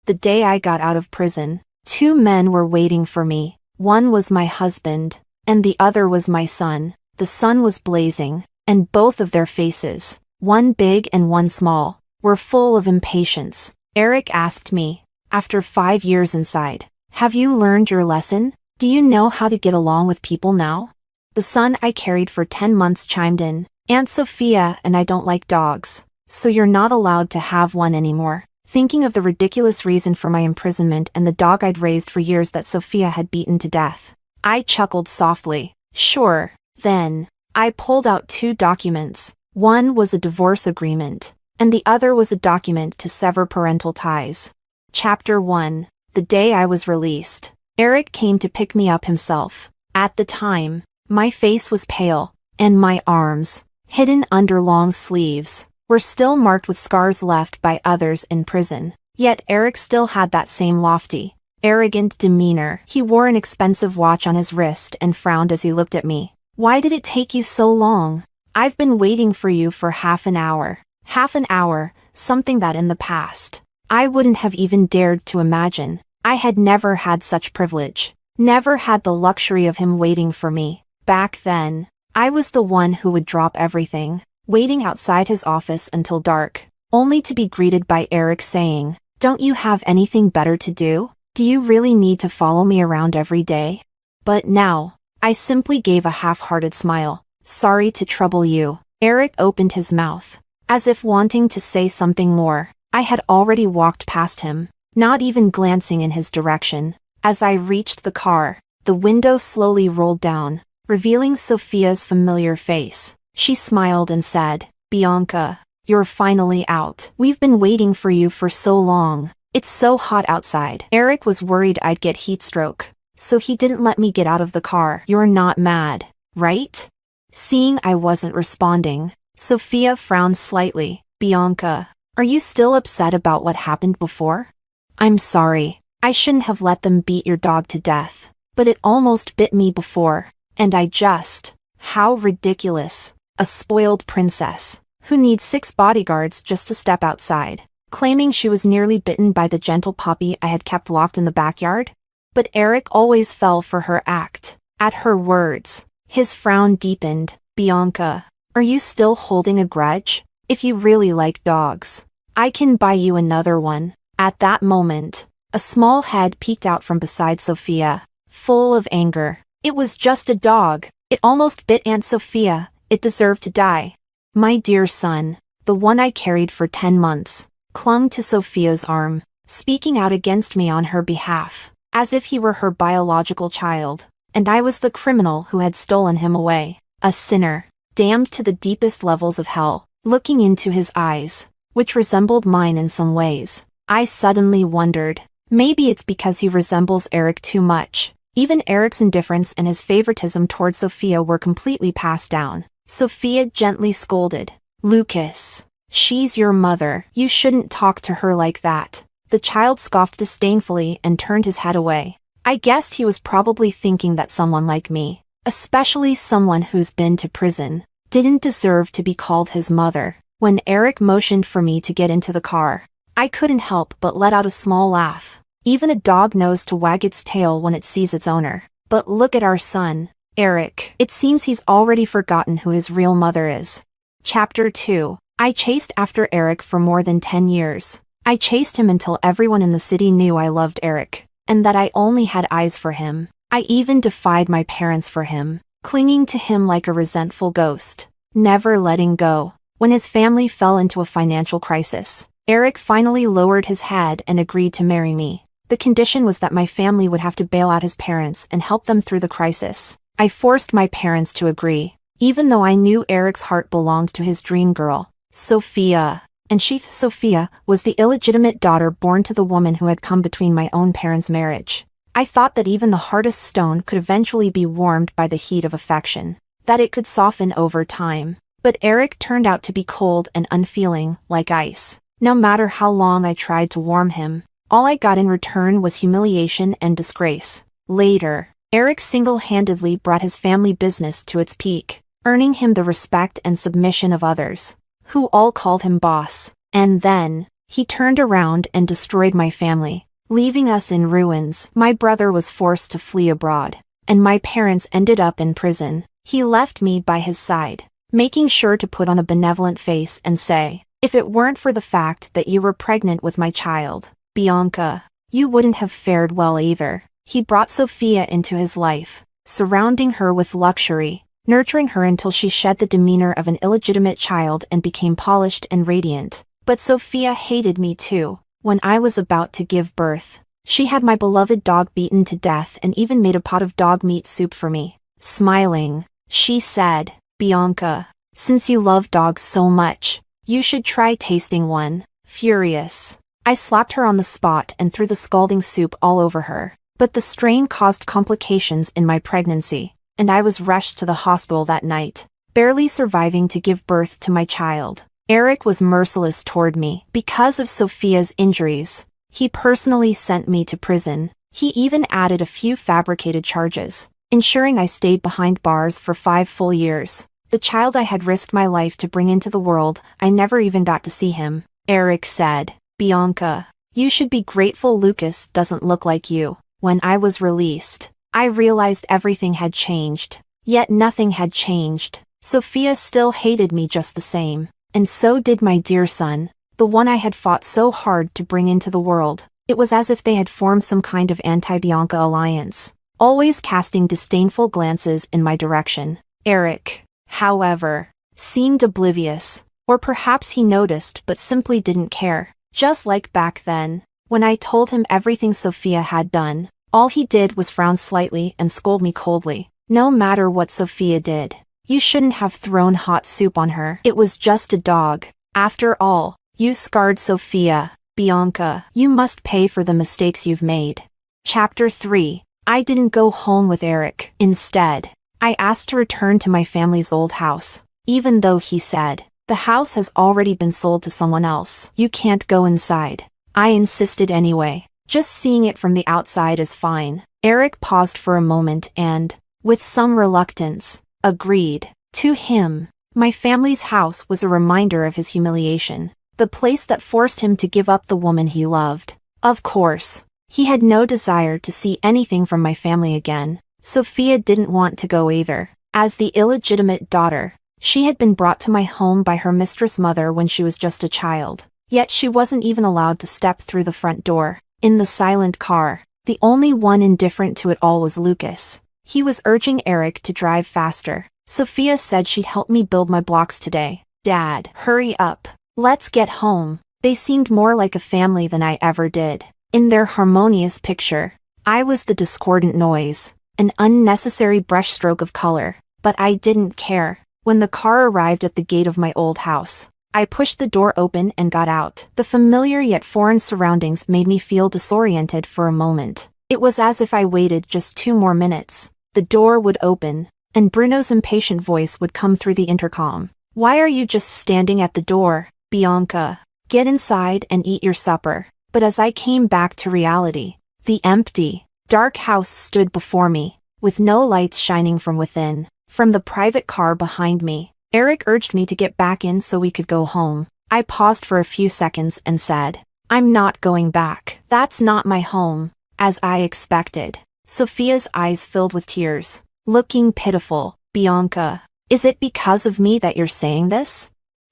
the day I got out of prison. 2 men were waiting for me. One was my husband, and the other was my son. The sun was blazing, and both of their faces, one big and one small, were full of impatience. Eric asked me, after 5 years inside, "Have you learned your lesson? Do you know how to get along with people now?" The son I carried for 10 months chimed in, "Aunt Sophia and I don't like dogs, so you're not allowed to have one anymore," thinking of the ridiculous reason for my imprisonment and the dog I'd raised for years that Sophia had beaten to death. I chuckled softly. Sure. Then, I pulled out 2 documents. One was a divorce agreement, and the other was a document to sever parental ties. Chapter 1. The day I was released. Eric came to pick me up himself. At the time, my face was pale, and my arms, hidden under long sleeves, were still marked with scars left by others in prison. Yet Eric still had that same lofty, arrogant demeanor. He wore an expensive watch on his wrist and frowned as he looked at me. "Why did it take you so long? I've been waiting for you for half an hour." Half an hour, something that in the past, I wouldn't have even dared to imagine. I had never had such privilege. Never had the luxury of him waiting for me. Back then, I was the one who would drop everything, waiting outside his office until dark, only to be greeted by Eric saying, "Don't you have anything better to do? Do you really need to follow me around every day?" But now, I simply gave a half-hearted smile. "Sorry to trouble you." Eric opened his mouth, as if wanting to say something more. I had already walked past him, not even glancing in his direction. As I reached the car, the window slowly rolled down, revealing Sophia's familiar face. She smiled and said, "Bianca, you're finally out. We've been waiting for you for so long. It's so hot outside." Eric was worried I'd get heat stroke, so he didn't let me get out of the car. "You're not mad, right?" Seeing I wasn't responding, Sophia frowned slightly. "Bianca, are you still upset about what happened before?" "I'm sorry. I shouldn't have let them beat your dog to death, but it almost bit me before, and I just..." How ridiculous. A spoiled princess, who needs 6 bodyguards just to step outside, claiming she was nearly bitten by the gentle puppy I had kept locked in the backyard. But Eric always fell for her act. At her words, his frown deepened. "Bianca, are you still holding a grudge? If you really like dogs, I can buy you another one." At that moment, a small head peeked out from beside Sophia, full of anger. "It was just a dog. It almost bit Aunt Sophia. It deserved to die." My dear son, the one I carried for 10 months, clung to Sophia's arm, speaking out against me on her behalf, as if he were her biological child, and I was the criminal who had stolen him away. A sinner, damned to the deepest levels of hell. Looking into his eyes, which resembled mine in some ways, I suddenly wondered, maybe it's because he resembles Eric too much. Even Eric's indifference and his favoritism towards Sophia were completely passed down. Sophia gently scolded, "Lucas, she's your mother. You shouldn't talk to her like that." The child scoffed disdainfully and turned his head away. I guessed he was probably thinking that someone like me, especially someone who's been to prison, didn't deserve to be called his mother. When Eric motioned for me to get into the car, I couldn't help but let out a small laugh. Even a dog knows to wag its tail when it sees its owner. But look at our son, Eric. It seems he's already forgotten who his real mother is. Chapter 2. I chased after Eric for more than 10 years. I chased him until everyone in the city knew I loved Eric, and that I only had eyes for him. I even defied my parents for him, clinging to him like a resentful ghost, never letting go. When his family fell into a financial crisis, Eric finally lowered his head and agreed to marry me. The condition was that my family would have to bail out his parents and help them through the crisis. I forced my parents to agree, even though I knew Eric's heart belonged to his dream girl, Sophia. And she, Sophia, was the illegitimate daughter born to the woman who had come between my own parents' marriage. I thought that even the hardest stone could eventually be warmed by the heat of affection, that it could soften over time. But Eric turned out to be cold and unfeeling, like ice. No matter how long I tried to warm him, all I got in return was humiliation and disgrace. Later, Eric single-handedly brought his family business to its peak, earning him the respect and submission of others, who all called him boss. And then, He turned around and destroyed my family, leaving us in ruins. My brother was forced to flee abroad, and my parents ended up in prison. He left me by his side, making sure to put on a benevolent face and say, if it weren't for the fact that you were pregnant with my child, Bianca, you wouldn't have fared well either. He brought Sophia into his life, surrounding her with luxury, nurturing her until she shed the demeanor of an illegitimate child and became polished and radiant. But Sophia hated me too. When I was about to give birth, she had my beloved dog beaten to death and even made a pot of dog meat soup for me. Smiling, she said, Bianca, since you love dogs so much, you should try tasting one. Furious, I slapped her on the spot and threw the scalding soup all over her. But the strain caused complications in my pregnancy, and I was rushed to the hospital that night, barely surviving to give birth to my child. Eric was merciless toward me. Because of Sophia's injuries, he personally sent me to prison. He even added a few fabricated charges, ensuring I stayed behind bars for 5 full years. The child I had risked my life to bring into the world, I never even got to see him. Eric said, Bianca, you should be grateful Lucas doesn't look like you. When I was released, I realized everything had changed. Yet nothing had changed. Sophia still hated me just the same. And so did my dear son, the one I had fought so hard to bring into the world. It was as if they had formed some kind of anti-Bianca alliance, always casting disdainful glances in my direction. Eric, however, seemed oblivious. Or perhaps he noticed but simply didn't care. Just like back then, when I told him everything Sophia had done, all he did was frown slightly and scold me coldly. No matter what Sophia did, you shouldn't have thrown hot soup on her. It was just a dog. After all, you scarred Sophia. Bianca, you must pay for the mistakes you've made. Chapter 3. I didn't go home with Eric. Instead, I asked to return to my family's old house, even though he said, the house has already been sold to someone else. You can't go inside. I insisted anyway. Just seeing it from the outside is fine. Eric paused for a moment and, with some reluctance, agreed. To him, my family's house was a reminder of his humiliation, the place that forced him to give up the woman he loved. Of course, he had no desire to see anything from my family again. Sophia didn't want to go either. As the illegitimate daughter, she had been brought to my home by her mistress mother when she was just a child. Yet she wasn't even allowed to step through the front door. In the silent car, the only one indifferent to it all was Lucas. He was urging Eric to drive faster. Sophia said she'd help me build my blocks today. Dad, hurry up. Let's get home. They seemed more like a family than I ever did. In their harmonious picture, I was the discordant noise, an unnecessary brushstroke of color. But I didn't care. When the car arrived at the gate of my old house, I pushed the door open and got out. The familiar yet foreign surroundings made me feel disoriented for a moment. It was as if I waited just 2 more minutes. The door would open, and Bruno's impatient voice would come through the intercom. Why are you just standing at the door, Bianca? Get inside and eat your supper. But as I came back to reality, the empty, dark house stood before me, with no lights shining from within. From the private car behind me, Eric urged me to get back in so we could go home. I paused for a few seconds and said, I'm not going back. That's not my home. As I expected, Sophia's eyes filled with tears, looking pitiful. Bianca, is it because of me that you're saying this?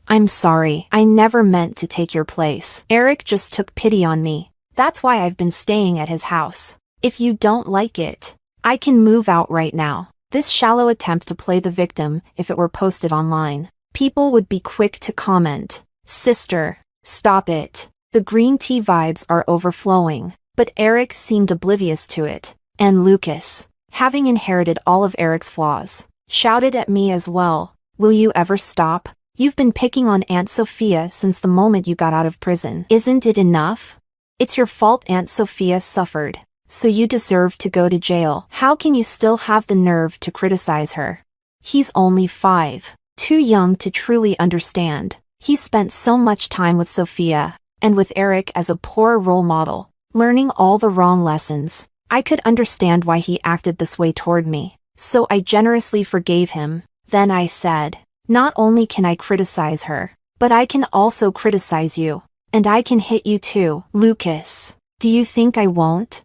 I'm sorry. I never meant to take your place. Eric just took pity on me. That's why I've been staying at his house. If you don't like it, I can move out right now. This shallow attempt to play the victim, if it were posted online, people would be quick to comment, Sister, stop it. The green tea vibes are overflowing. But Eric seemed oblivious to it. And Lucas, having inherited all of Eric's flaws, shouted at me as well. Will you ever stop? You've been picking on Aunt Sophia since the moment you got out of prison. Isn't it enough? It's your fault Aunt Sophia suffered, so you deserve to go to jail. How can you still have the nerve to criticize her? He's only 5, too young to truly understand. He spent so much time with Sophia, and with Eric as a poor role model, learning all the wrong lessons. I could understand why he acted this way toward me, so I generously forgave him. Then I said, not only can I criticize her, but I can also criticize you. And I can hit you too, Lucas. Do you think I won't?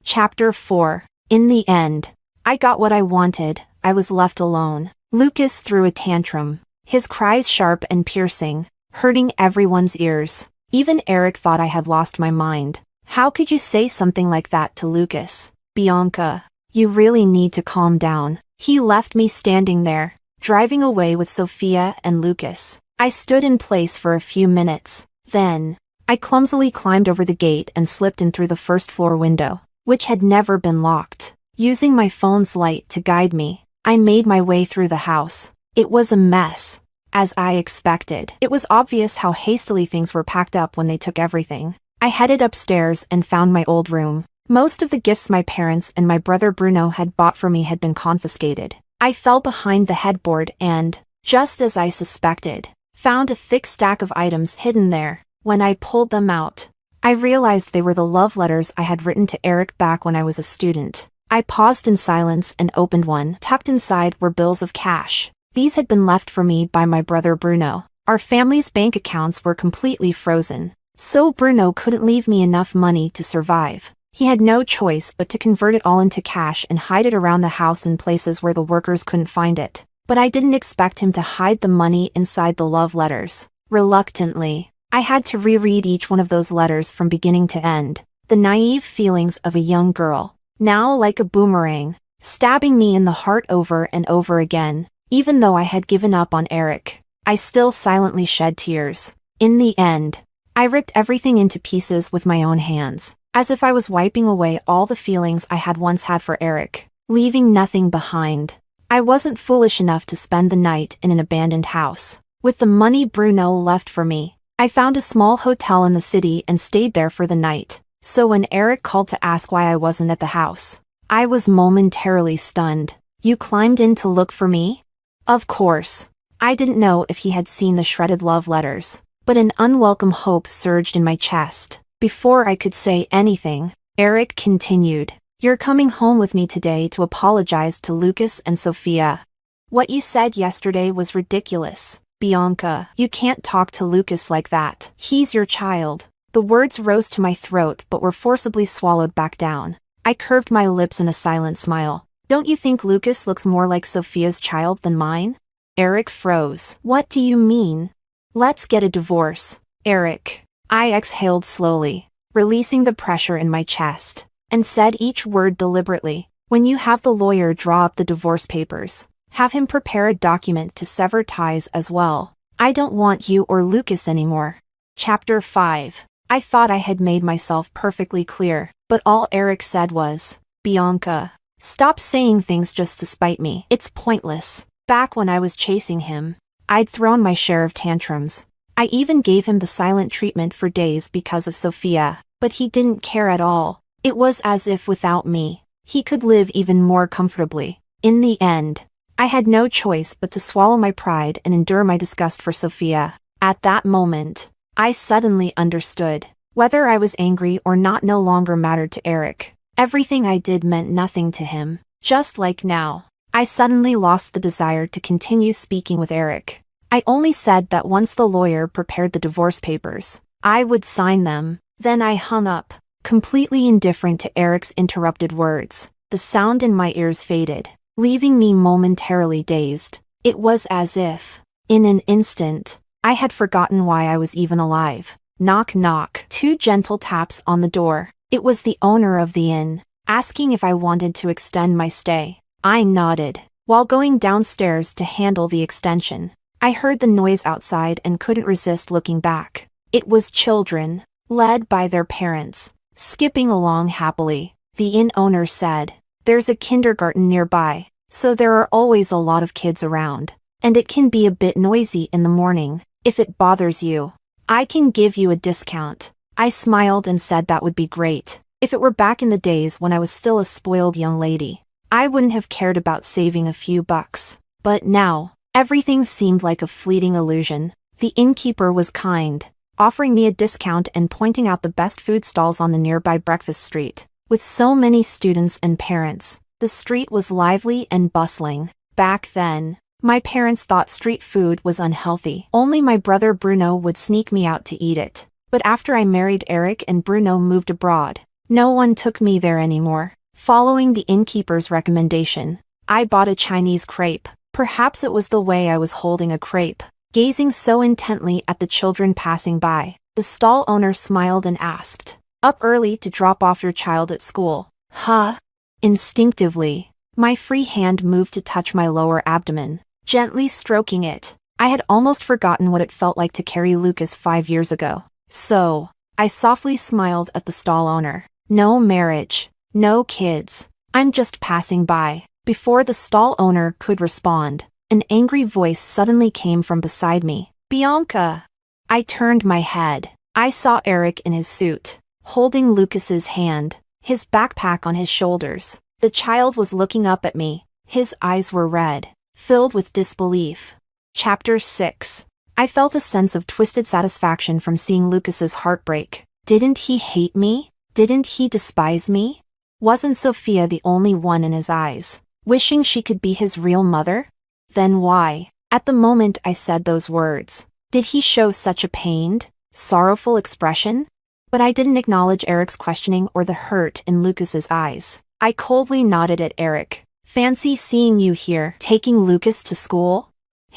Chapter 4. In the end, I got what I wanted. I was left alone. Lucas threw a tantrum, his cries sharp and piercing, hurting everyone's ears. Even Eric thought I had lost my mind. How could you say something like that to Lucas? Bianca, you really need to calm down. He left me standing there, driving away with Sophia and Lucas. I stood in place for a few minutes. Then, I clumsily climbed over the gate and slipped in through the first floor window, which had never been locked. Using my phone's light to guide me, I made my way through the house. It was a mess, as I expected. It was obvious how hastily things were packed up when they took everything. I headed upstairs and found my old room. Most of the gifts my parents and my brother Bruno had bought for me had been confiscated. I fell behind the headboard and, just as I suspected, found a thick stack of items hidden there. When I pulled them out, I realized they were the love letters I had written to Eric back when I was a student. I paused in silence and opened one. Tucked inside were bills of cash. These had been left for me by my brother Bruno. Our family's bank accounts were completely frozen, so Bruno couldn't leave me enough money to survive. He had no choice but to convert it all into cash and hide it around the house in places where the workers couldn't find it. But I didn't expect him to hide the money inside the love letters. Reluctantly, I had to reread each one of those letters from beginning to end. The naive feelings of a young girl, now like a boomerang, stabbing me in the heart over and over again. Even though I had given up on Eric, I still silently shed tears. In the end, I ripped everything into pieces with my own hands, as if I was wiping away all the feelings I had once had for Eric, leaving nothing behind. I wasn't foolish enough to spend the night in an abandoned house. With the money Bruno left for me, I found a small hotel in the city and stayed there for the night. So when Eric called to ask why I wasn't at the house, I was momentarily stunned. You climbed in to look for me? Of course. I didn't know if he had seen the shredded love letters, but an unwelcome hope surged in my chest. Before I could say anything, Eric continued. You're coming home with me today to apologize to Lucas and Sophia. What you said yesterday was ridiculous. Bianca, you can't talk to Lucas like that. He's your child. The words rose to my throat but were forcibly swallowed back down. I curved my lips in a silent smile. Don't you think Lucas looks more like Sophia's child than mine? Eric froze. What do you mean? Let's get a divorce. Eric. I exhaled slowly, releasing the pressure in my chest, and said each word deliberately. When you have the lawyer draw up the divorce papers, have him prepare a document to sever ties as well. I don't want you or Lucas anymore. Chapter 5. I thought I had made myself perfectly clear, but all Eric said was, Bianca, stop saying things just to spite me. It's pointless. Back when I was chasing him, I'd thrown my share of tantrums. I even gave him the silent treatment for days because of Sophia, but he didn't care at all. It was as if without me, he could live even more comfortably. In the end, I had no choice but to swallow my pride and endure my disgust for Sophia. At that moment, I suddenly understood. Whether I was angry or not no longer mattered to Eric. Everything I did meant nothing to him. Just like now, I suddenly lost the desire to continue speaking with Eric. I only said that once the lawyer prepared the divorce papers, I would sign them. Then I hung up, completely indifferent to Eric's interrupted words. The sound in my ears faded, leaving me momentarily dazed. It was as if, in an instant, I had forgotten why I was even alive. Knock knock. 2 gentle taps on the door. It was the owner of the inn, asking if I wanted to extend my stay. I nodded. While going downstairs to handle the extension, I heard the noise outside and couldn't resist looking back. It was children, led by their parents, skipping along happily. The inn owner said, "There's a kindergarten nearby, so there are always a lot of kids around, and it can be a bit noisy in the morning. If it bothers you, I can give you a discount." I smiled and said that would be great. If it were back in the days when I was still a spoiled young lady, I wouldn't have cared about saving a few bucks. But now, everything seemed like a fleeting illusion. The innkeeper was kind, offering me a discount and pointing out the best food stalls on the nearby breakfast street. With so many students and parents, the street was lively and bustling. Back then, my parents thought street food was unhealthy. Only my brother Bruno would sneak me out to eat it. But after I married Eric and Bruno moved abroad, no one took me there anymore. Following the innkeeper's recommendation, I bought a Chinese crepe. Perhaps it was the way I was holding a crepe, gazing so intently at the children passing by. The stall owner smiled and asked, "Up early to drop off your child at school?" Huh? Instinctively, my free hand moved to touch my lower abdomen, gently stroking it. I had almost forgotten what it felt like to carry Lucas 5 years ago. So, I softly smiled at the stall owner. "No marriage, no kids. I'm just passing by." Before the stall owner could respond, an angry voice suddenly came from beside me. "Bianca!" I turned my head. I saw Eric in his suit, holding Lucas's hand, his backpack on his shoulders. The child was looking up at me. His eyes were red, filled with disbelief. Chapter 6. I felt a sense of twisted satisfaction from seeing Lucas's heart break. Didn't he hate me? Didn't he despise me? Wasn't Sophia the only one in his eyes, wishing she could be his real mother? Then why, at the moment I said those words, did he show such a pained, sorrowful expression? But I didn't acknowledge Eric's questioning or the hurt in Lucas's eyes. I coldly nodded at Eric. "Fancy seeing you here, taking Lucas to school?"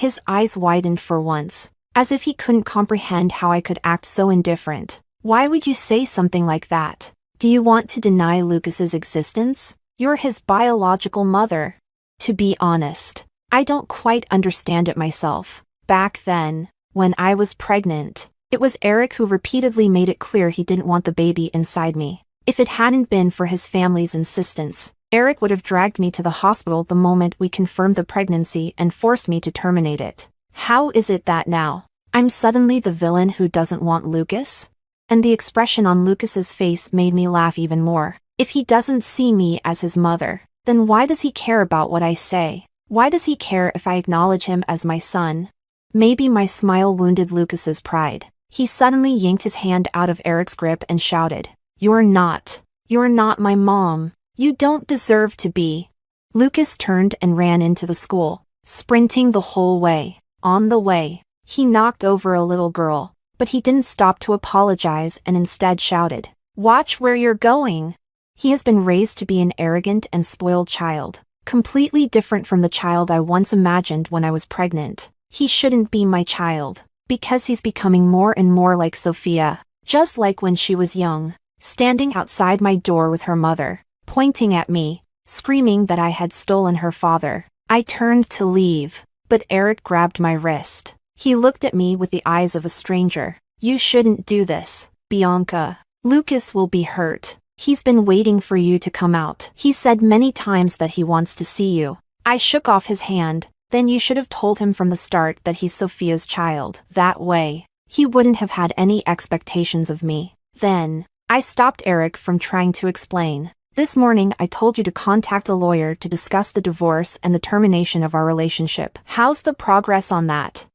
His eyes widened for once, as if he couldn't comprehend how I could act so indifferent. "Why would you say something like that? Do you want to deny Lucas's existence? You're his biological mother." To be honest, I don't quite understand it myself. Back then, when I was pregnant, it was Eric who repeatedly made it clear he didn't want the baby inside me. If it hadn't been for his family's insistence, Eric would have dragged me to the hospital the moment we confirmed the pregnancy and forced me to terminate it. How is it that now, I'm suddenly the villain who doesn't want Lucas? And the expression on Lucas's face made me laugh even more. If he doesn't see me as his mother, then why does he care about what I say? Why does he care if I acknowledge him as my son? Maybe my smile wounded Lucas's pride. He suddenly yanked his hand out of Eric's grip and shouted, You're not my mom. You don't deserve to be." Lucas turned and ran into the school, sprinting the whole way. On the way, he knocked over a little girl, but he didn't stop to apologize and instead shouted, "Watch where you're going." He has been raised to be an arrogant and spoiled child, completely different from the child I once imagined when I was pregnant. He shouldn't be my child, because he's becoming more and more like Sophia, just like when she was young, standing outside my door with her mother, pointing at me, screaming that I had stolen her father. I turned to leave, but Eric grabbed my wrist. He looked at me with the eyes of a stranger. "You shouldn't do this, Bianca. Lucas will be hurt. He's been waiting for you to come out. He said many times that he wants to see you." I shook off his hand. "Then you should have told him from the start that he's Sophia's child. That way, he wouldn't have had any expectations of me." Then, I stopped Eric from trying to explain. "This morning I told you to contact a lawyer to discuss the divorce and the termination of our relationship. How's the progress on that?"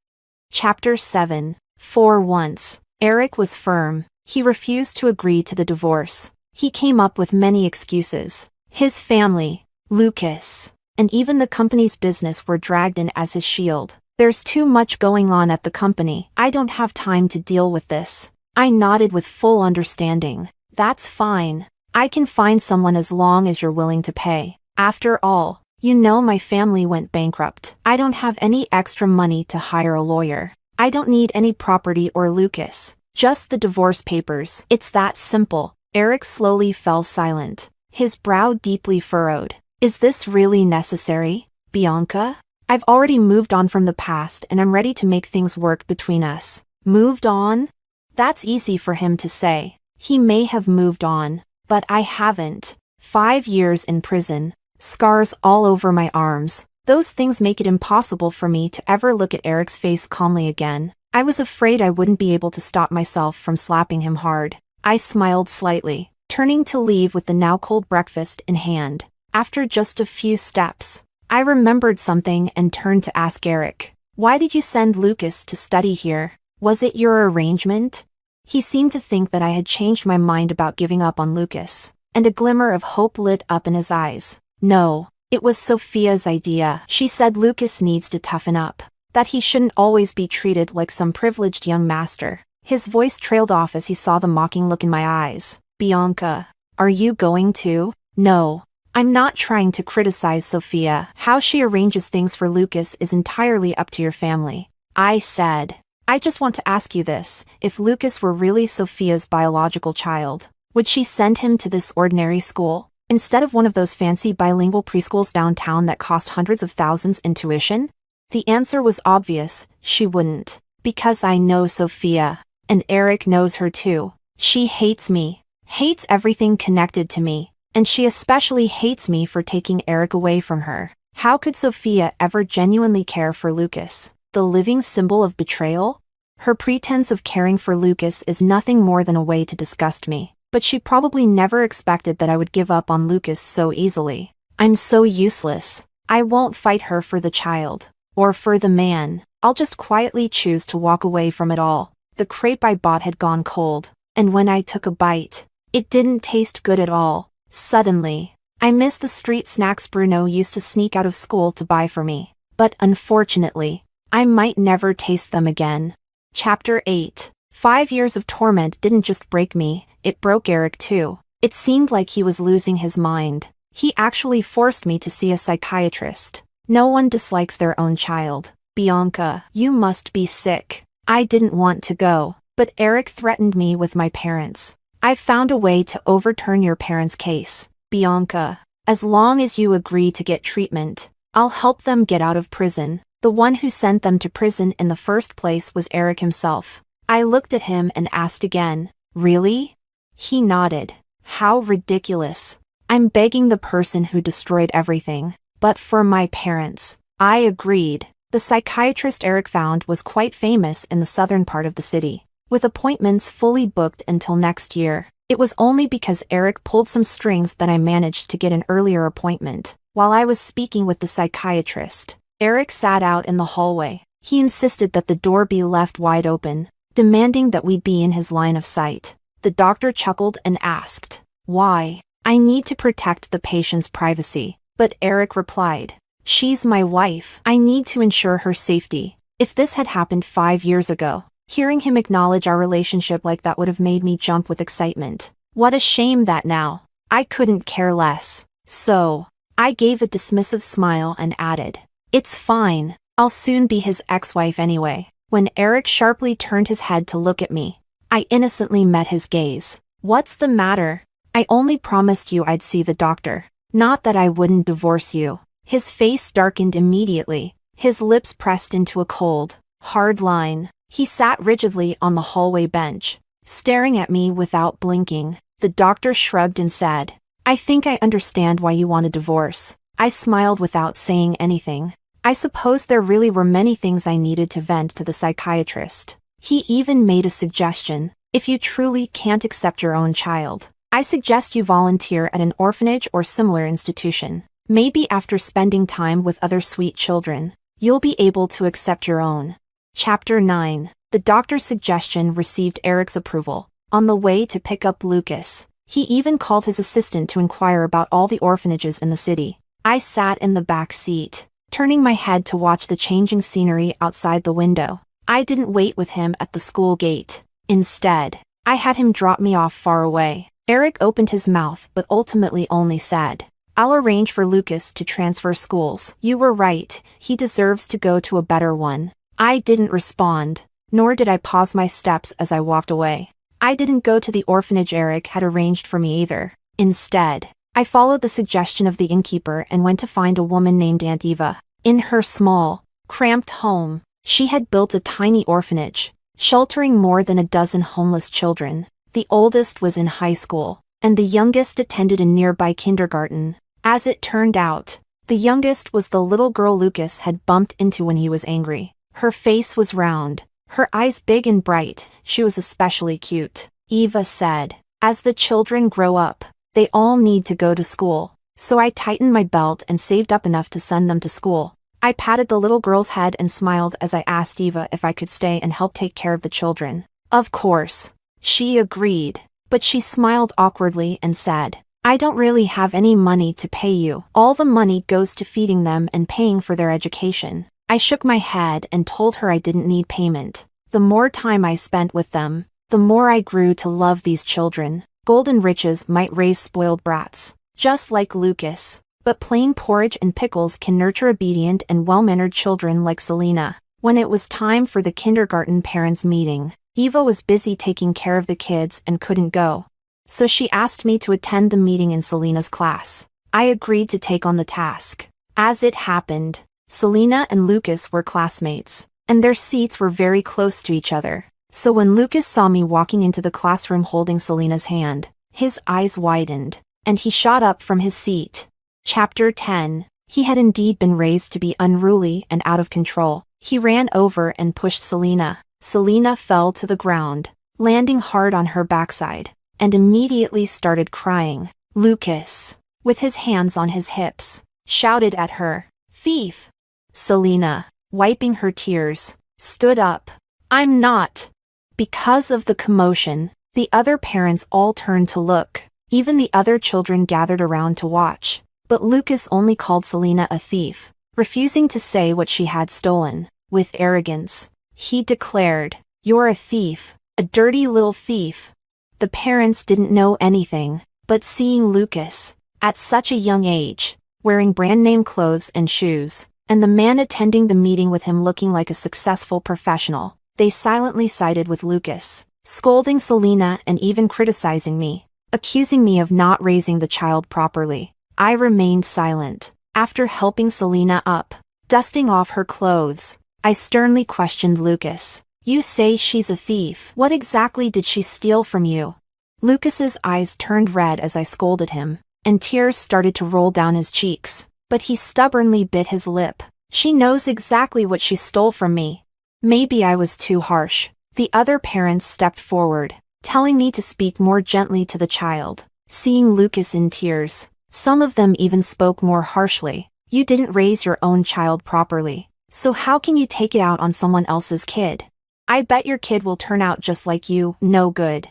Chapter 7. For once, Eric was firm. He refused to agree to the divorce. He came up with many excuses. His family, Lucas, and even the company's business were dragged in as his shield. "There's too much going on at the company. I don't have time to deal with this." I nodded with full understanding. "That's fine. I can find someone as long as you're willing to pay. After all, you know my family went bankrupt. I don't have any extra money to hire a lawyer. I don't need any property or Lucas. Just the divorce papers. It's that simple." Eric slowly fell silent, his brow deeply furrowed. "Is this really necessary, Bianca? I've already moved on from the past and I'm ready to make things work between us." Moved on? That's easy for him to say. He may have moved on, but I haven't. 5 years in prison, scars all over my arms. Those things make it impossible for me to ever look at Eric's face calmly again. I was afraid I wouldn't be able to stop myself from slapping him hard. I smiled slightly, turning to leave with the now cold breakfast in hand. After just a few steps, I remembered something and turned to ask Eric, "Why did you send Lucas to study here? Was it your arrangement?" He seemed to think that I had changed my mind about giving up on Lucas, and a glimmer of hope lit up in his eyes. "No, it was Sophia's idea. She said Lucas needs to toughen up, that he shouldn't always be treated like some privileged young master. His voice trailed off as he saw the mocking look in my eyes. Bianca, are you going to? No. I'm not trying to criticize Sophia. How she arranges things for Lucas is entirely up to your family. I said. I just want to ask you this. If Lucas were really Sophia's biological child, would she send him to this ordinary school, instead of one of those fancy bilingual preschools downtown that cost hundreds of thousands in tuition? The answer was obvious. She wouldn't. Because I know Sophia. And Eric knows her too. She hates me. Hates everything connected to me. And she especially hates me for taking Eric away from her. How could Sophia ever genuinely care for Lucas, the living symbol of betrayal? Her pretense of caring for Lucas is nothing more than a way to disgust me, but she probably never expected that I would give up on Lucas so easily. I'm so useless. I won't fight her for the child, or for the man. I'll just quietly choose to walk away from it all. The crepe I bought had gone cold, and when I took a bite, it didn't taste good at all. Suddenly, I missed the street snacks Bruno used to sneak out of school to buy for me. But unfortunately, I might never taste them again. Chapter 8. 5 years of torment didn't just break me, it broke Eric too. It seemed like he was losing his mind. He actually forced me to see a psychiatrist. No one dislikes their own child. Bianca, you must be sick. I didn't want to go, but Eric threatened me with my parents. I found a way to overturn your parents' case. Bianca, as long as you agree to get treatment, I'll help them get out of prison. The one who sent them to prison in the first place was Eric himself. I looked at him and asked again, really? He nodded. How ridiculous. I'm begging the person who destroyed everything. But for my parents. I agreed. The psychiatrist Eric found was quite famous in the southern part of the city, with appointments fully booked until next year. It was only because Eric pulled some strings that I managed to get an earlier appointment. While I was speaking with the psychiatrist, Eric sat out in the hallway. He insisted that the door be left wide open, demanding that we be in his line of sight. The doctor chuckled and asked, "Why?" "I need to protect the patient's privacy." But Eric replied, "She's my wife. I need to ensure her safety." If this had happened 5 years ago, hearing him acknowledge our relationship like that would have made me jump with excitement. What a shame that now I couldn't care less. So, I gave a dismissive smile and added, "It's fine. I'll soon be his ex-wife anyway." When Eric sharply turned his head to look at me, I innocently met his gaze. "What's the matter? I only promised you I'd see the doctor. Not that I wouldn't divorce you." His face darkened immediately. His lips pressed into a cold, hard line. He sat rigidly on the hallway bench, staring at me without blinking. The doctor shrugged and said, "I think I understand why you want a divorce." I smiled without saying anything. I suppose there really were many things I needed to vent to the psychiatrist. He even made a suggestion. "If you truly can't accept your own child, I suggest you volunteer at an orphanage or similar institution. Maybe after spending time with other sweet children, you'll be able to accept your own." Chapter 9. The doctor's suggestion received Eric's approval. On the way to pick up Lucas, he even called his assistant to inquire about all the orphanages in the city. I sat in the back seat, turning my head to watch the changing scenery outside the window. I didn't wait with him at the school gate. Instead, I had him drop me off far away. Eric opened his mouth but ultimately only said, "I'll arrange for Lucas to transfer schools. You were right, he deserves to go to a better one." I didn't respond, nor did I pause my steps as I walked away. I didn't go to the orphanage Eric had arranged for me either. Instead, I followed the suggestion of the innkeeper and went to find a woman named Aunt Eva. In her small, cramped home, she had built a tiny orphanage, sheltering more than a dozen homeless children. The oldest was in high school, and the youngest attended a nearby kindergarten. As it turned out, the youngest was the little girl Lucas had bumped into when he was angry. Her face was round, her eyes big and bright. She was especially cute. Eva said, "As the children grow up, they all need to go to school." So I tightened my belt and saved up enough to send them to school. I patted the little girl's head and smiled as I asked Eva if I could stay and help take care of the children. Of course. She agreed, but she smiled awkwardly and said, "I don't really have any money to pay you. All the money goes to feeding them and paying for their education." I shook my head and told her I didn't need payment. The more time I spent with them, the more I grew to love these children. Golden riches might raise spoiled brats, just like Lucas, but plain porridge and pickles can nurture obedient and well-mannered children like Selena. When it was time for the kindergarten parents' meeting, Eva was busy taking care of the kids and couldn't go. So she asked me to attend the meeting in Selena's class. I agreed to take on the task. As it happened, Selena and Lucas were classmates, and their seats were very close to each other. So when Lucas saw me walking into the classroom holding Selena's hand, his eyes widened, and he shot up from his seat. Chapter 10. He had indeed been raised to be unruly and out of control. He ran over and pushed Selena. Selena fell to the ground, landing hard on her backside, and immediately started crying. Lucas, with his hands on his hips, shouted at her, "Thief!" Selena, wiping her tears, stood up. "I'm not." Because of the commotion, the other parents all turned to look. Even the other children gathered around to watch. But Lucas only called Selena a thief, refusing to say what she had stolen. With arrogance, he declared, "You're a thief, a dirty little thief." The parents didn't know anything, but seeing Lucas, at such a young age, wearing brand-name clothes and shoes, and the man attending the meeting with him looking like a successful professional, they silently sided with Lucas, scolding Selena and even criticizing me, accusing me of not raising the child properly. I remained silent. After helping Selena up, dusting off her clothes, I sternly questioned Lucas. "You say she's a thief. What exactly did she steal from you?" Lucas's eyes turned red as I scolded him, and tears started to roll down his cheeks, but he stubbornly bit his lip. "She knows exactly what she stole from me." Maybe I was too harsh. The other parents stepped forward, telling me to speak more gently to the child. Seeing Lucas in tears, some of them even spoke more harshly. "You didn't raise your own child properly, so how can you take it out on someone else's kid? I bet your kid will turn out just like you, no good."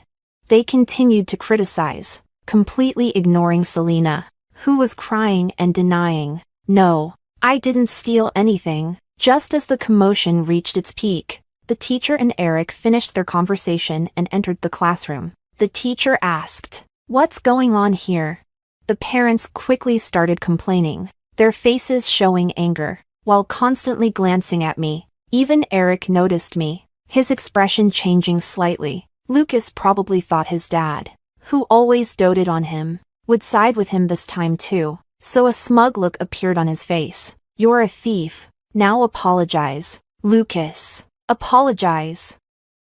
They continued to criticize, completely ignoring Selena, who was crying and denying, "No, I didn't steal anything." Just as the commotion reached its peak, the teacher and Eric finished their conversation and entered the classroom. The teacher asked, "What's going on here?" The parents quickly started complaining, their faces showing anger, while constantly glancing at me. Even Eric noticed me, his expression changing slightly. Lucas probably thought his dad, who always doted on him, would side with him this time too, so a smug look appeared on his face. "You're a thief. Now apologize." "Lucas, apologize."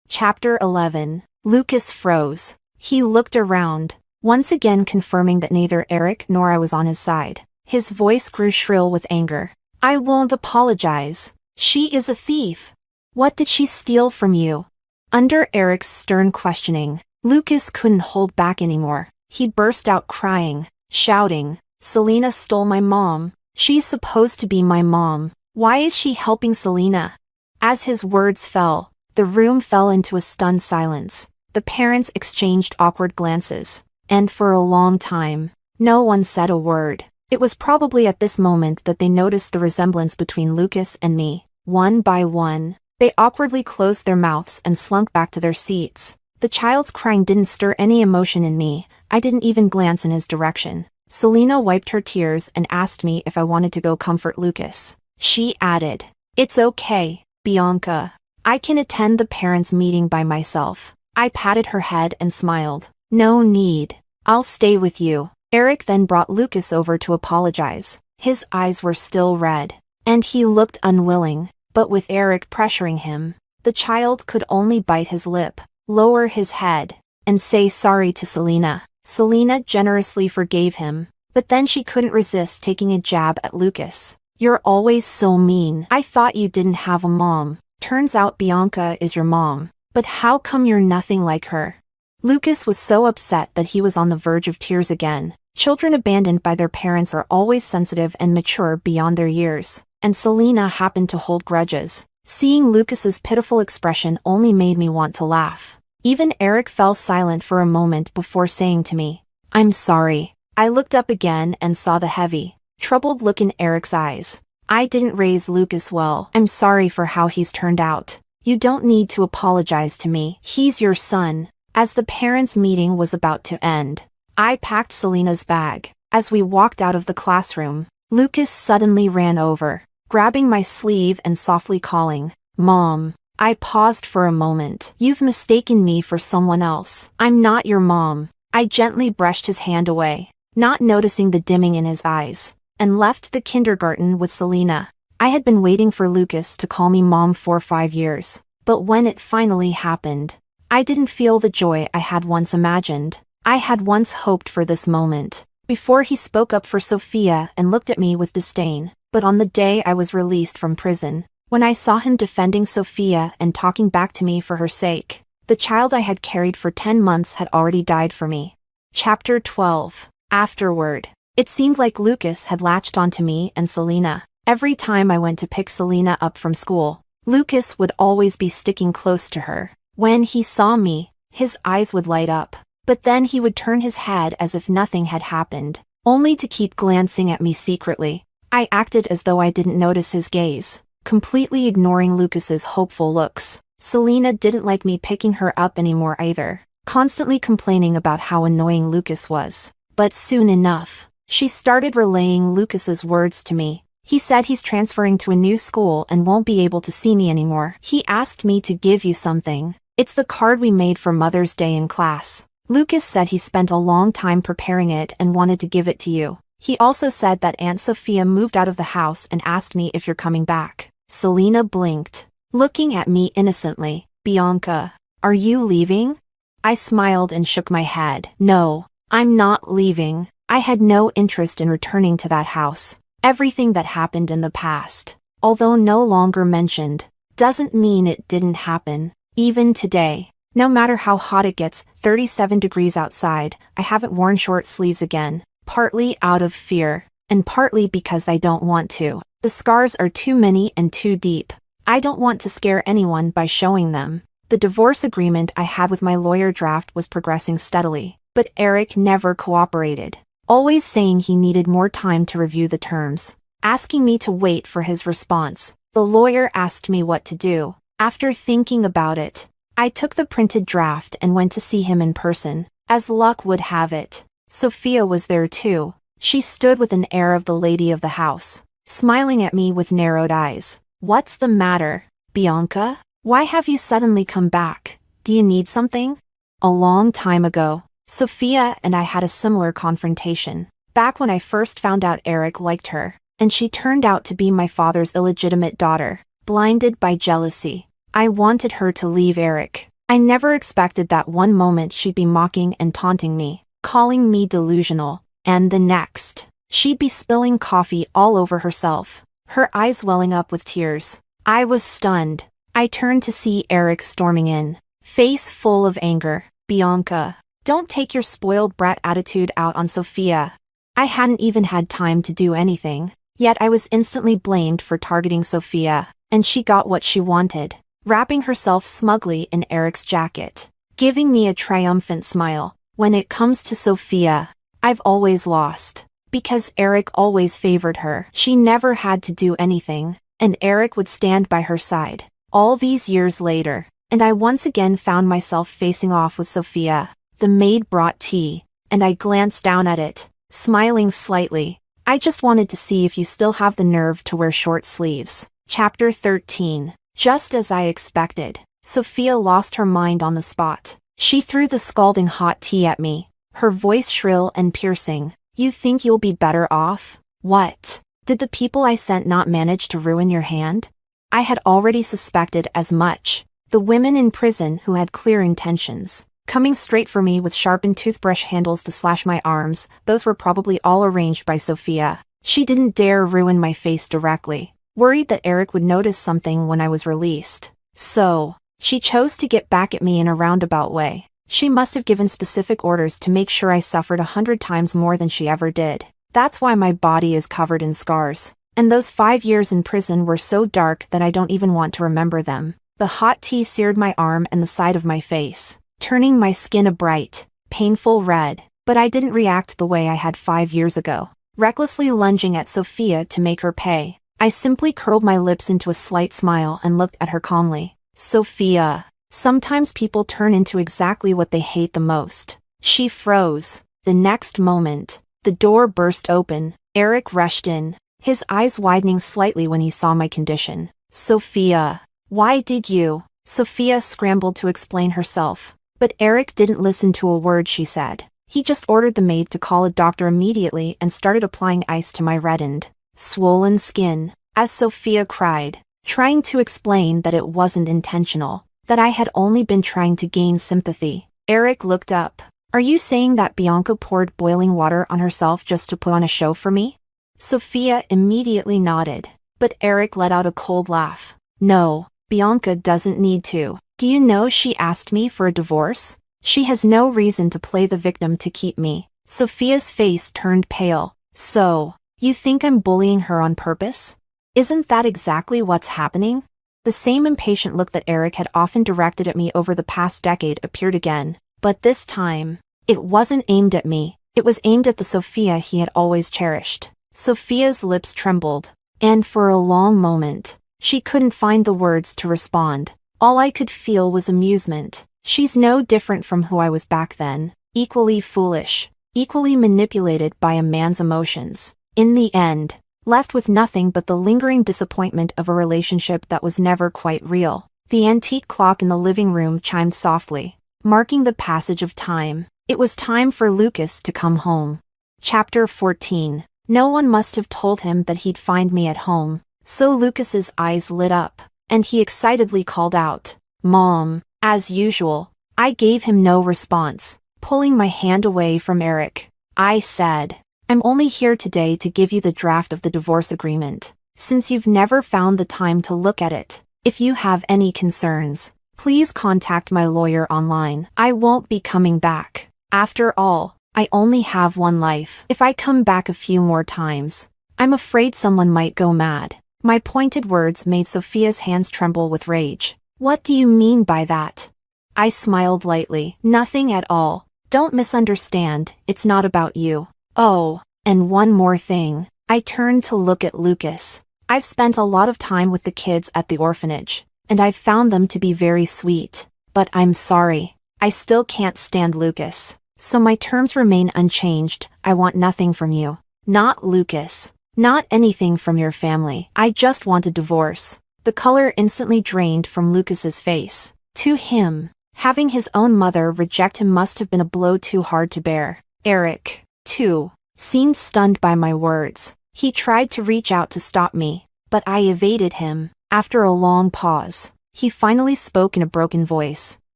Chapter 11. Lucas froze. He looked around, once again confirming that neither Eric nor I was on his side. His voice grew shrill with anger. "I won't apologize. She is a thief. What did she steal from you?" Under Eric's stern questioning, Lucas couldn't hold back anymore. He burst out crying, shouting, "Selena stole my mom. She's supposed to be my mom. Why is she helping Selena?" As his words fell, the room fell into a stunned silence. The parents exchanged awkward glances, and for a long time, no one said a word. It was probably at this moment that they noticed the resemblance between Lucas and me. One by one, they awkwardly closed their mouths and slunk back to their seats. The child's crying didn't stir any emotion in me. I didn't even glance in his direction. Selena wiped her tears and asked me if I wanted to go comfort Lucas. She added, "It's okay, Bianca. I can attend the parents' meeting by myself." I patted her head and smiled. "No need. I'll stay with you." Eric then brought Lucas over to apologize. His eyes were still red, and he looked unwilling, but with Eric pressuring him, the child could only bite his lip, lower his head, and say sorry to Selena. Selena generously forgave him, but then she couldn't resist taking a jab at Lucas. "You're always so mean. I thought you didn't have a mom. Turns out Bianca is your mom. But how come you're nothing like her?" Lucas was so upset that he was on the verge of tears again. Children abandoned by their parents are always sensitive and mature beyond their years, and Selena happened to hold grudges. Seeing Lucas's pitiful expression only made me want to laugh. Even Eric fell silent for a moment before saying to me, "I'm sorry." I looked up again and saw the heavy, troubled look in Eric's eyes. "I didn't raise Lucas well. I'm sorry for how he's turned out." You don't need to apologize to me. He's your son. As the parents' meeting was about to end, I packed Selena's bag. As we walked out of the classroom, Lucas suddenly ran over, grabbing my sleeve and softly calling, "Mom." I paused for a moment. "You've mistaken me for someone else. I'm not your mom." I gently brushed his hand away, not noticing the dimming in his eyes, and left the kindergarten with Selena. I had been waiting for Lucas to call me mom for 5 years, but when it finally happened, I didn't feel the joy I had once imagined. I had once hoped for this moment, before he spoke up for Sophia and looked at me with disdain. But on the day I was released from prison, when I saw him defending Sophia and talking back to me for her sake, the child I had carried for 10 months had already died for me. Chapter 12. Afterward, it seemed like Lucas had latched onto me and Selena. Every time I went to pick Selena up from school, Lucas would always be sticking close to her. When he saw me, his eyes would light up, but then he would turn his head as if nothing had happened, only to keep glancing at me secretly. I acted as though I didn't notice his gaze, completely ignoring Lucas's hopeful looks. Selena didn't like me picking her up anymore either, constantly complaining about how annoying Lucas was. But soon enough, she started relaying Lucas's words to me. He said he's transferring to a new school and won't be able to see me anymore. He asked me to give you something. It's the card we made for Mother's Day in class. Lucas said he spent a long time preparing it and wanted to give it to you. He also said that Aunt Sophia moved out of the house and asked me if you're coming back. Selena blinked, looking at me innocently. "Bianca, are you leaving?" I smiled and shook my head. "No, I'm not leaving." I had no interest in returning to that house. Everything that happened in the past, although no longer mentioned, doesn't mean it didn't happen. Even today, no matter how hot it gets, 37 degrees outside, I haven't worn short sleeves again, partly out of fear, and partly because I don't want to. The scars are too many and too deep. I don't want to scare anyone by showing them. The divorce agreement I had with my lawyer draft was progressing steadily, but Eric never cooperated, always saying he needed more time to review the terms, asking me to wait for his response. The lawyer asked me what to do. After thinking about it, I took the printed draft and went to see him in person. As luck would have it, Sophia was there too. She stood with an air of the lady of the house, smiling at me with narrowed eyes. "What's the matter, Bianca? Why have you suddenly come back? Do you need something?" A long time ago, Sophia and I had a similar confrontation, back when I first found out Eric liked her, and she turned out to be my father's illegitimate daughter. Blinded by jealousy, I wanted her to leave Eric. I never expected that one moment she'd be mocking and taunting me, calling me delusional, and the next, she'd be spilling coffee all over herself, her eyes welling up with tears. I was stunned. I turned to see Eric storming in, face full of anger. "Bianca, don't take your spoiled brat attitude out on Sophia." I hadn't even had time to do anything, yet I was instantly blamed for targeting Sophia, and she got what she wanted, wrapping herself smugly in Eric's jacket, giving me a triumphant smile. When it comes to Sophia, I've always lost, because Eric always favored her. She never had to do anything, and Eric would stand by her side. All these years later, and I once again found myself facing off with Sophia. The maid brought tea, and I glanced down at it, smiling slightly. "I just wanted to see if you still have the nerve to wear short sleeves." Chapter 13. Just as I expected, Sophia lost her mind on the spot. She threw the scalding hot tea at me, her voice shrill and piercing. "You think you'll be better off? What? Did the people I sent not manage to ruin your hand?" I had already suspected as much. The women in prison who had clear intentions, coming straight for me with sharpened toothbrush handles to slash my arms, those were probably all arranged by Sophia. She didn't dare ruin my face directly, worried that Eric would notice something when I was released. So, she chose to get back at me in a roundabout way. She must have given specific orders to make sure I suffered 100 times more than she ever did. That's why my body is covered in scars. And those 5 years in prison were so dark that I don't even want to remember them. The hot tea seared my arm and the side of my face, turning my skin a bright, painful red. But I didn't react the way I had 5 years ago, recklessly lunging at Sophia to make her pay. I simply curled my lips into a slight smile and looked at her calmly. Sophia. Sometimes people turn into exactly what they hate the most. She froze. The next moment, the door burst open. Eric rushed in, his eyes widening slightly when he saw my condition. Sophia. Why did you? Sophia scrambled to explain herself. But Eric didn't listen to a word she said. He just ordered the maid to call a doctor immediately and started applying ice to my reddened, swollen skin, as Sophia cried, trying to explain that it wasn't intentional, that I had only been trying to gain sympathy. Eric looked up. Are you saying that Bianca poured boiling water on herself just to put on a show for me? Sophia immediately nodded, but Eric let out a cold laugh. No, Bianca doesn't need to. Do you know she asked me for a divorce? She has no reason to play the victim to keep me. Sophia's face turned pale. So, you think I'm bullying her on purpose? Isn't that exactly what's happening? The same impatient look that Eric had often directed at me over the past decade appeared again, but this time, it wasn't aimed at me. It was aimed at the Sophia he had always cherished. Sophia's lips trembled, and for a long moment, she couldn't find the words to respond. All I could feel was amusement. She's no different from who I was back then, equally foolish, equally manipulated by a man's emotions. In the end, left with nothing but the lingering disappointment of a relationship that was never quite real. The antique clock in the living room chimed softly, marking the passage of time. It was time for Lucas to come home. Chapter 14. No one must have told him that he'd find me at home, so Lucas's eyes lit up, and he excitedly called out, "Mom." As usual, I gave him no response, pulling my hand away from Eric. I said, I'm only here today to give you the draft of the divorce agreement, since you've never found the time to look at it. If you have any concerns, please contact my lawyer online. I won't be coming back. After all, I only have one life. If I come back a few more times, I'm afraid someone might go mad. My pointed words made Sophia's hands tremble with rage. What do you mean by that? I smiled lightly. Nothing at all. Don't misunderstand, it's not about you. Oh, and one more thing. I turned to look at Lucas. I've spent a lot of time with the kids at the orphanage, and I've found them to be very sweet. But I'm sorry, I still can't stand Lucas. So my terms remain unchanged. I want nothing from you. Not Lucas. Not anything from your family. I just want a divorce. The color instantly drained from Lucas's face. To him, having his own mother reject him must have been a blow too hard to bear. Eric, too, seemed stunned by my words. He tried to reach out to stop me, but I evaded him. After a long pause, he finally spoke in a broken voice.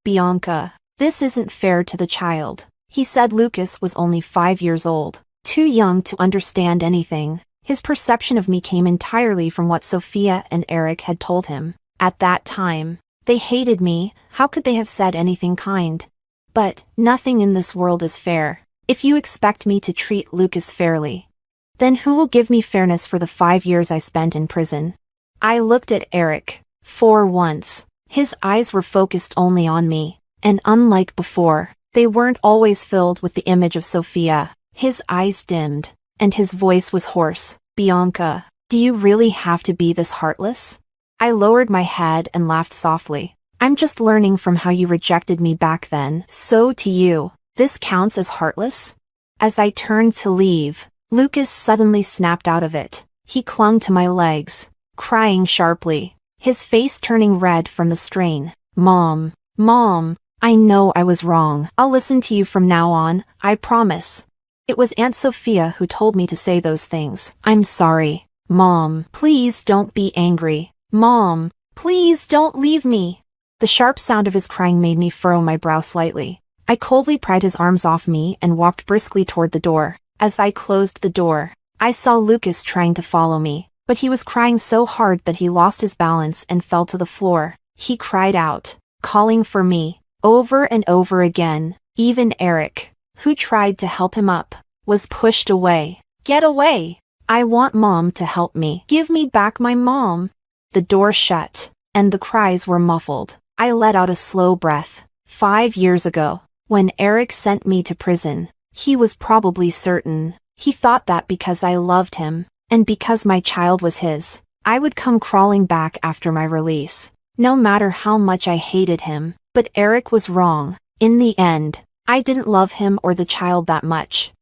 Bianca, this isn't fair to the child. He said Lucas was only 5 years old, too young to understand anything. His perception of me came entirely from what Sophia and Eric had told him. At that time, they hated me. How could they have said anything kind? But nothing in this world is fair. If you expect me to treat Lucas fairly, then who will give me fairness for the 5 years I spent in prison? I looked at Eric. For once, his eyes were focused only on me, and unlike before, they weren't always filled with the image of Sophia. His eyes dimmed, and his voice was hoarse. Bianca, do you really have to be this heartless? I lowered my head and laughed softly. I'm just learning from how you rejected me back then. So to you, this counts as heartless? As I turned to leave, Lucas suddenly snapped out of it. He clung to my legs, crying sharply, his face turning red from the strain. Mom, I know I was wrong. I'll listen to you from now on, I promise. It was Aunt Sophia who told me to say those things. I'm sorry. Mom, please don't be angry. Mom, please don't leave me. The sharp sound of his crying made me furrow my brow slightly. I coldly pried his arms off me and walked briskly toward the door. As I closed the door, I saw Lucas trying to follow me, but he was crying so hard that he lost his balance and fell to the floor. He cried out, calling for me, over and over again. Even Eric, who tried to help him up, was pushed away. Get away! I want Mom to help me. Give me back my mom. The door shut, and the cries were muffled. I let out a slow breath. 5 years ago, when Eric sent me to prison, he was probably certain. He thought that because I loved him, and because my child was his, I would come crawling back after my release. no matter how much I hated him. But Eric was wrong. In the end, I didn't love him or the child that much.